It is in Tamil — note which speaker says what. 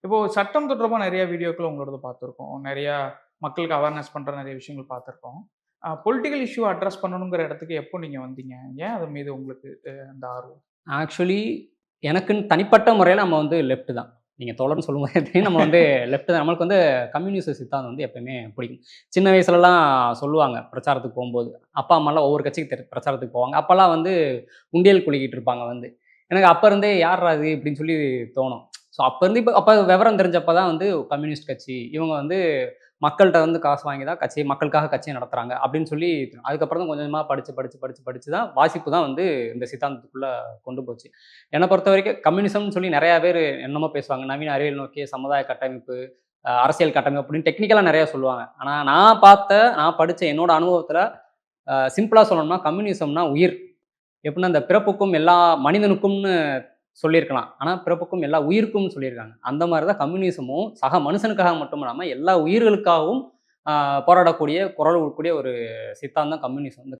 Speaker 1: இப்போ சட்டம் தொடர்பா நெறைய வீடியோக்கள் உங்களோடது பார்த்துருக்கோம். நெறையா மக்களுக்கு அவேர்னஸ் பண்ற நெறைய விஷயங்கள் பார்த்துருக்கோம். பொலிட்டிக்கல் இஷ்யூ அட்ரஸ் பண்ணணுங்கிற இடத்துக்கு எப்போ நீங்க வந்தீங்க? ஏன் அது மீது உங்களுக்கு அந்த ஆர்வம்?
Speaker 2: ஆக்சுவலி எனக்குன்னு தனிப்பட்ட முறையில நம்ம வந்து லெஃப்ட் தான். நீங்க தோழர்ன்னு சொல்லும்போதே தெரியும் நம்ம வந்து லெஃப்ட் தான். நம்மளுக்கு வந்து கம்யூனிச சித்தாந்தம் வந்து எப்பயுமே பிடிக்கும். சின்ன வயசுலலாம் சொல்லுவாங்க பிரச்சாரத்துக்கு போம்போது. அப்பா, அம்மாலாம் ஒவ்வொரு கட்சிக்கு பிரச்சாரத்துக்கு போவாங்க. அப்பலாம் வந்து உண்டியல் குலுக்கிட்டு இருப்பாங்க வந்து. எனக்கு அப்ப இருந்தே யார்ரா இது? இப்படின்னு சொல்லி தோணும். ஸோ அப்ப இருந்து அப்ப விவரம் தெரிஞ்சப்ப தான் வந்து கம்யூனிஸ்ட் கட்சி. இவங்க வந்து மக்கள்ட்ட வந்து காசு வாங்கி தான் மக்களுக்காக கட்சிய நடத்துறாங்க அப்படின்னு சொல்லி அதுக்கப்புறம் தான் கொஞ்சம் கொஞ்சமா படிச்சு தான் வாசிப்பு தான் வந்து இந்த சித்தாந்தத்துக்குள்ள கொண்டு போச்சு. என்ன பொறுத்தவரைக்கும் கம்யூனிசம்னு சொல்லி நெறைய பேரு என்னமோ பேசுவாங்க. நவீன அறிவியல் நோக்கிய சமுதாய கட்டமைப்பு, அரசியல் கட்டமைப்பு அப்படின்னு டெக்னிக்கலா நெறைய சொல்லுவாங்க. ஆனா நான் படிச்ச என்னோட அனுபவத்துல சிம்பிளா சொல்லணும்னா கம்யூனிசம்னா உயிர். எப்படின்னா இந்த பிறப்புக்கும் எல்லா மனிதனுக்கும்னு சொல்லியிருக்கலாம். ஆனா பிறப்புக்கும் எல்லா உயிருக்கும்னு சொல்லியிருக்காங்க. அந்த மாரி தான் கம்யூனிசமும் சக மனுஷனுக்காக மட்டும் இல்லாம எல்லா உயிர்களுக்காகவும் போராடக்கூடிய, குரல் கொடுக்கக்கூடிய ஒரு சித்தாந்தம் கம்யூனிசம்.